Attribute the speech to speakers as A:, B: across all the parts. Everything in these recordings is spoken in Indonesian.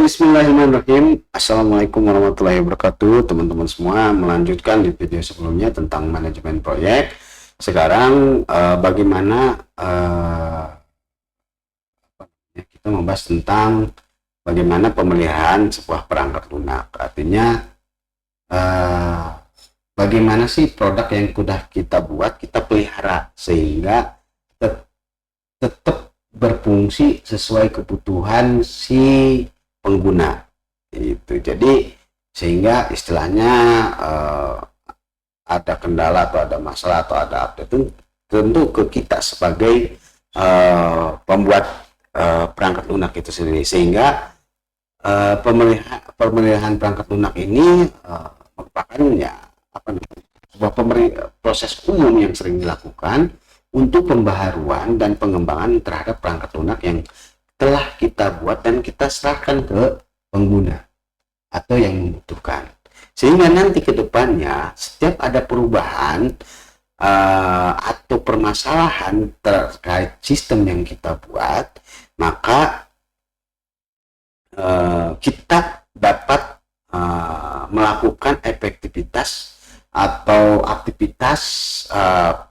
A: Bismillahirrahmanirrahim. Assalamualaikum warahmatullahi wabarakatuh. Teman-teman semua, melanjutkan di video sebelumnya tentang manajemen proyek. Sekarang bagaimana kita membahas tentang bagaimana pemeliharaan sebuah perangkat lunak. Artinya bagaimana sih produk yang sudah kita buat, kita pelihara sehingga tetap berfungsi sesuai kebutuhan si pengguna itu. Jadi sehingga istilahnya ada kendala atau ada masalah atau ada update itu tentu ke kita sebagai pembuat perangkat lunak itu sendiri, sehingga pemeliharaan perangkat lunak ini merupakan sebuah proses umum yang sering dilakukan untuk pembaharuan dan pengembangan terhadap perangkat lunak yang telah kita buat dan kita serahkan ke pengguna atau yang membutuhkan. Sehingga nanti ke depannya setiap ada perubahan atau permasalahan terkait sistem yang kita buat, maka kita dapat melakukan efektivitas atau aktivitas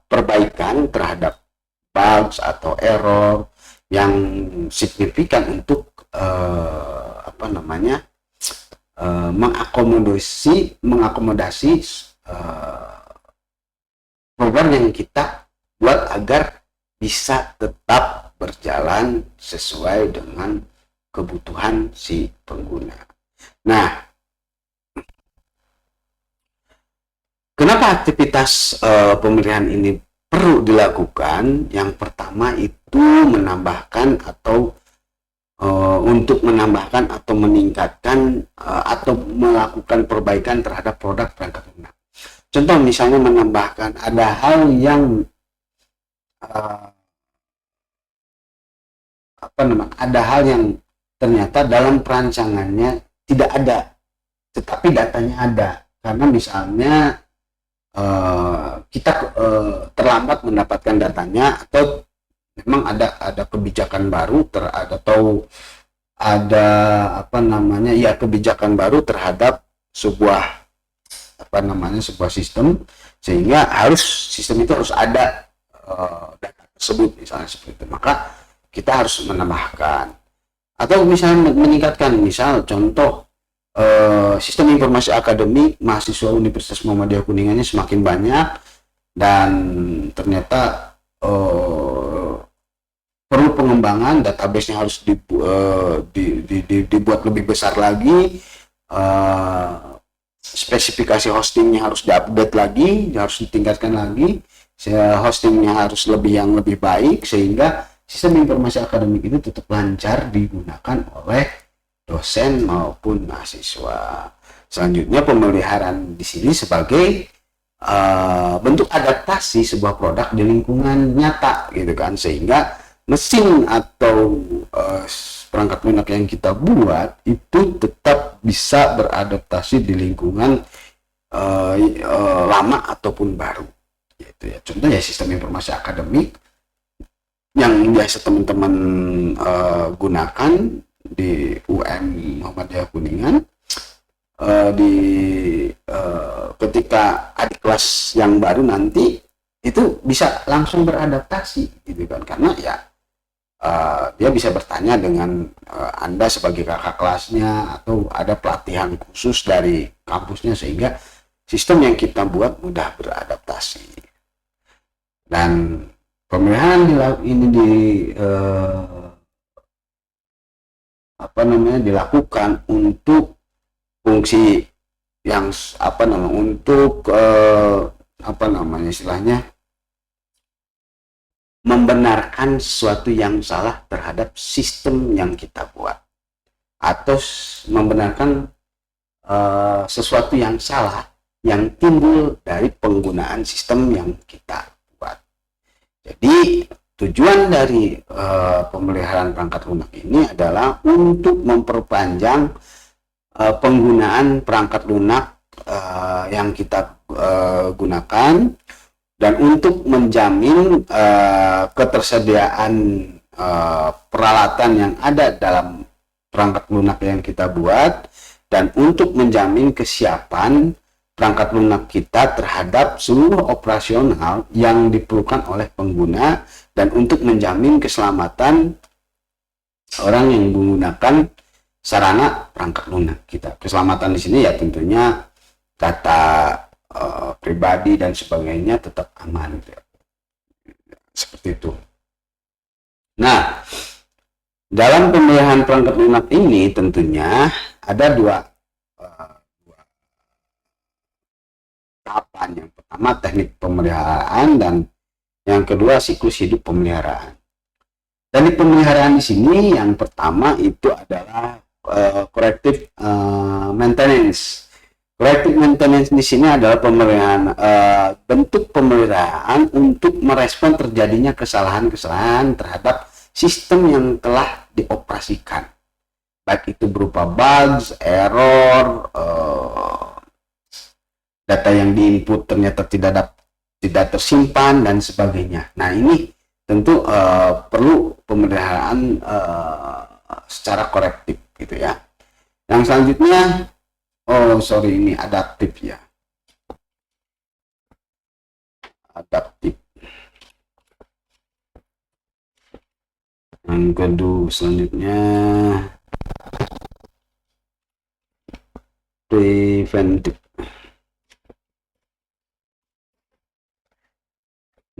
A: perbaikan terhadap bugs atau error yang signifikan untuk mengakomodasi program yang kita buat agar bisa tetap berjalan sesuai dengan kebutuhan si pengguna. Nah, kenapa aktivitas pemilihan ini perlu dilakukan? Yang pertama itu menambahkan atau untuk menambahkan atau meningkatkan atau melakukan perbaikan terhadap produk perangkat lunak. Contoh misalnya menambahkan ada hal yang ternyata dalam perancangannya tidak ada, tetapi datanya ada. Karena misalnya kita terlambat mendapatkan datanya, atau memang ada kebijakan baru kebijakan baru terhadap sebuah sistem, sehingga sistem itu harus ada data tersebut misalnya seperti itu. Maka kita harus menambahkan atau misalnya meningkatkan, contoh sistem informasi akademik mahasiswa Universitas Muhammadiyah Kuningan semakin banyak dan ternyata perlu pengembangan, database-nya harus dibuat lebih besar lagi, spesifikasi hostingnya harus diupdate lagi, harus ditingkatkan lagi, hostingnya harus lebih baik, sehingga sistem informasi akademik itu tetap lancar digunakan oleh dosen maupun mahasiswa. Selanjutnya, pemeliharaan di sini sebagai bentuk adaptasi sebuah produk di lingkungan nyata, gitu kan, sehingga mesin atau perangkat lunak yang kita buat itu tetap bisa beradaptasi di lingkungan lama ataupun baru, gitu ya. Contohnya sistem informasi akademik yang biasa teman-teman gunakan di UM Muhammadiyah Kuningan, ketika adik kelas yang baru nanti itu bisa langsung beradaptasi, gitu kan, karena ya dia bisa bertanya dengan Anda sebagai kakak kelasnya, atau ada pelatihan khusus dari kampusnya, sehingga sistem yang kita buat mudah beradaptasi. Dan pemeliharaan ini dilakukan untuk fungsi yang istilahnya membenarkan sesuatu yang salah terhadap sistem yang kita buat, atau membenarkan sesuatu yang salah yang timbul dari penggunaan sistem yang kita buat. Jadi tujuan dari pemeliharaan perangkat lunak ini adalah untuk memperpanjang penggunaan perangkat lunak yang kita gunakan, dan untuk menjamin ketersediaan peralatan yang ada dalam perangkat lunak yang kita buat, dan untuk menjamin kesiapan perangkat lunak kita terhadap seluruh operasional yang diperlukan oleh pengguna, dan untuk menjamin keselamatan orang yang menggunakan sarana perangkat lunak kita. Keselamatan di sini ya tentunya data pribadi dan sebagainya tetap aman, gitu. Seperti itu. Nah, dalam pemilihan perangkat lunak ini tentunya ada dua tahapan. Yang pertama teknik pemeliharaan, dan yang kedua siklus hidup pemeliharaan. Teknik pemeliharaan di sini yang pertama itu adalah corrective maintenance. Corrective maintenance di sini adalah pemeliharaan, bentuk pemeliharaan untuk merespon terjadinya kesalahan-kesalahan terhadap sistem yang telah dioperasikan, baik itu berupa bugs, error, data yang diinput ternyata tidak tersimpan dan sebagainya. Nah, ini tentu perlu pemeliharaan secara korektif, gitu ya. Yang selanjutnya, ini adaptif ya. Adaptif. Yang kedua selanjutnya preventif.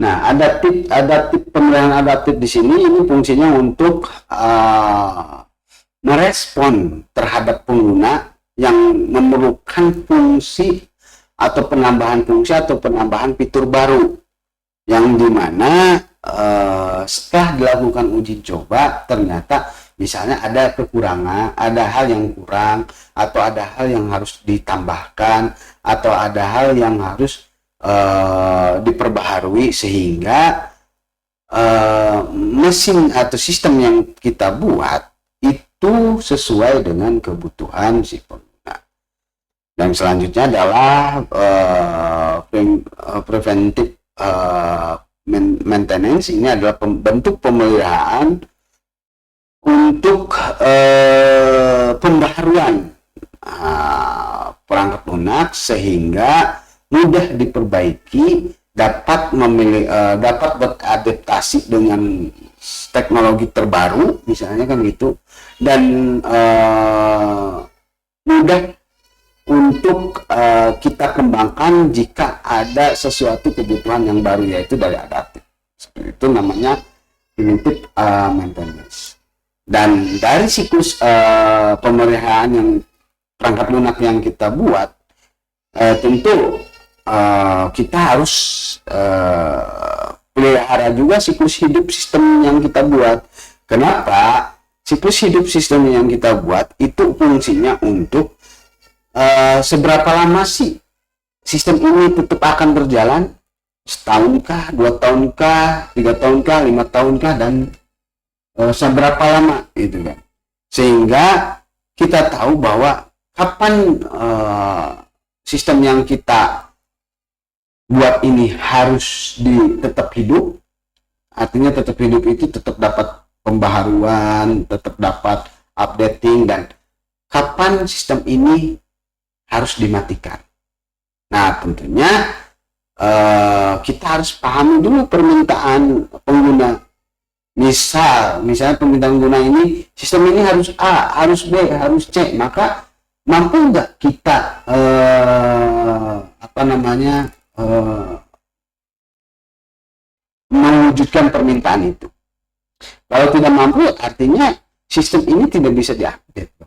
A: Nah, adaptif pemeliharaan adaptif di sini ini fungsinya untuk merespon terhadap pengguna yang memerlukan fungsi atau penambahan fungsi atau penambahan fitur baru, yang dimana setelah dilakukan uji coba ternyata misalnya ada kekurangan, ada hal yang kurang, atau ada hal yang harus ditambahkan, atau ada hal yang harus diperbaharui, sehingga mesin atau sistem yang kita buat itu sesuai dengan kebutuhan si pengguna. Dan selanjutnya adalah preventive maintenance. Ini adalah bentuk pemeliharaan untuk pembaharuan perangkat lunak sehingga mudah diperbaiki, dapat beradaptasi dengan teknologi terbaru, misalnya kan gitu, dan mudah untuk kita kembangkan jika ada sesuatu kebutuhan yang baru, yaitu dari adaptif. Seperti itu namanya preventive maintenance. Dan dari siklus pemeliharaan yang perangkat lunak yang kita buat, tentu kita harus pelihara juga siklus hidup sistem yang kita buat. Kenapa? Siklus hidup sistem yang kita buat itu fungsinya untuk seberapa lama sih sistem ini tetap akan berjalan, setahunkah, 2 tahunkah, 3 tahunkah, 5 tahunkah, dan seberapa lama gitu kan, sehingga kita tahu bahwa kapan sistem yang kita buat ini harus tetap hidup. Artinya tetap hidup itu tetap dapat pembaharuan, tetap dapat updating, dan kapan sistem ini harus dimatikan. Nah, tentunya kita harus pahami dulu permintaan pengguna. Misalnya permintaan pengguna ini, sistem ini harus A, harus B, harus C, maka mampu nggak kita mewujudkan permintaan itu? Kalau tidak mampu, artinya sistem ini tidak bisa diupdate,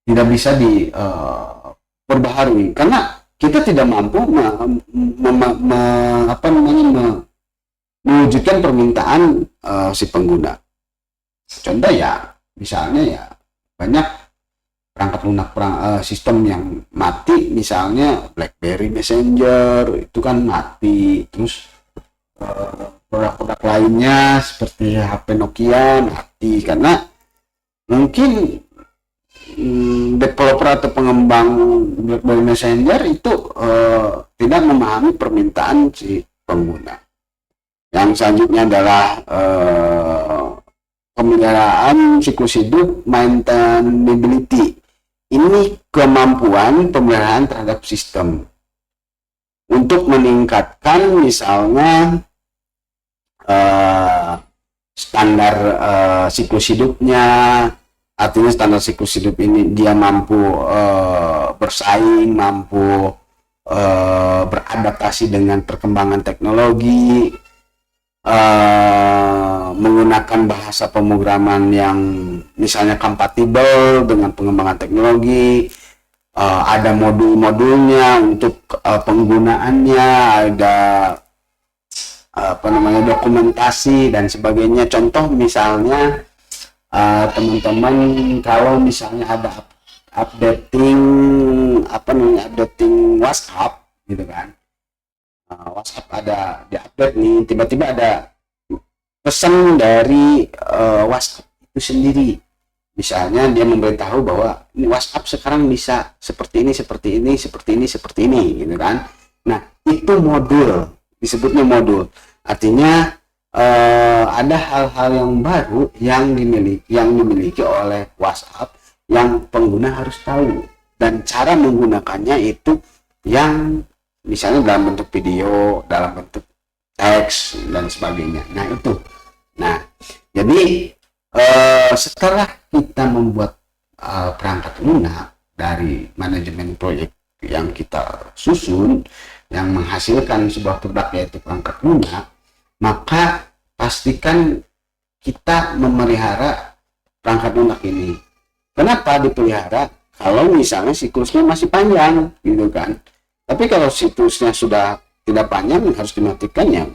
A: tidak bisa diperbaharui, karena kita tidak mampu mewujudkan permintaan si pengguna. Contoh ya, misalnya ya banyak perangkat lunak sistem yang mati, misalnya BlackBerry Messenger itu kan mati, terus produk-produk lainnya seperti HP Nokia mati karena mungkin developer atau pengembang BlackBerry Messenger itu tidak memahami permintaan si pengguna. Yang selanjutnya adalah pemeliharaan siklus hidup maintainability. Ini kemampuan pemeliharaan terhadap sistem untuk meningkatkan misalnya standar siklus hidupnya. Artinya standar siklus hidup ini dia mampu bersaing, mampu beradaptasi dengan perkembangan teknologi, menggunakan bahasa pemrograman yang misalnya kompatibel dengan pengembangan teknologi, ada modul-modulnya untuk penggunaannya, ada dokumentasi dan sebagainya. Contoh misalnya teman-teman kalau misalnya ada updating WhatsApp gitu kan, WhatsApp ada diupdate nih, tiba-tiba ada pesan dari WhatsApp itu sendiri, misalnya dia memberitahu bahwa ini WhatsApp sekarang bisa seperti ini gitu kan. Nah, itu modul, disebutnya modul. Artinya ada hal-hal yang baru yang dimiliki oleh WhatsApp yang pengguna harus tahu, dan cara menggunakannya itu yang misalnya dalam bentuk video, dalam bentuk teks dan sebagainya. Nah itu. Nah, jadi setelah kita membuat perangkat lunak dari manajemen proyek yang kita susun, yang menghasilkan sebuah produk yaitu perangkat lunak, maka pastikan kita memelihara perangkat lunak ini. Kenapa dipelihara? Kalau misalnya siklusnya masih panjang, gitu kan. Tapi kalau siklusnya sudah tidak panjang, harus dimatikan, ya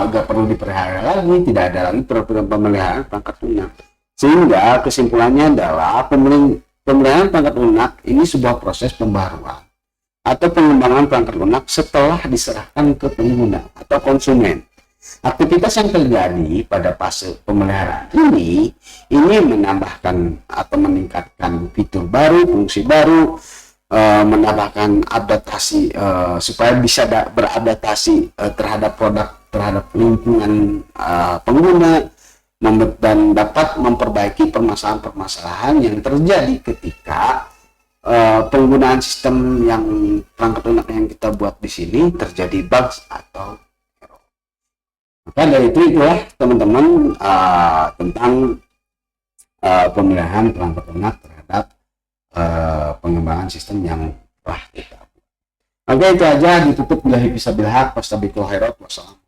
A: nggak perlu dipelihara lagi, tidak ada lagi pemeliharaan perangkat lunak. Sehingga kesimpulannya adalah pemeliharaan perangkat lunak ini sebuah proses pembaruan atau pengembangan perangkat lunak setelah diserahkan ke pengguna atau konsumen. Aktivitas yang terjadi pada fase pemeliharaan ini menambahkan atau meningkatkan fitur baru, fungsi baru, menambahkan adaptasi supaya bisa beradaptasi terhadap produk, terhadap lingkungan pengguna, dan dapat memperbaiki permasalahan-permasalahan yang terjadi ketika penggunaan sistem yang perangkat lunak yang kita buat di sini terjadi bugs atau error. Maka dari itulah teman-teman tentang pemeliharaan perangkat lunak terhadap pengembangan sistem yang telah kita buat. Oke, itu aja, ditutup billahi fisabilillah, wastabiqul khairat, wassalam.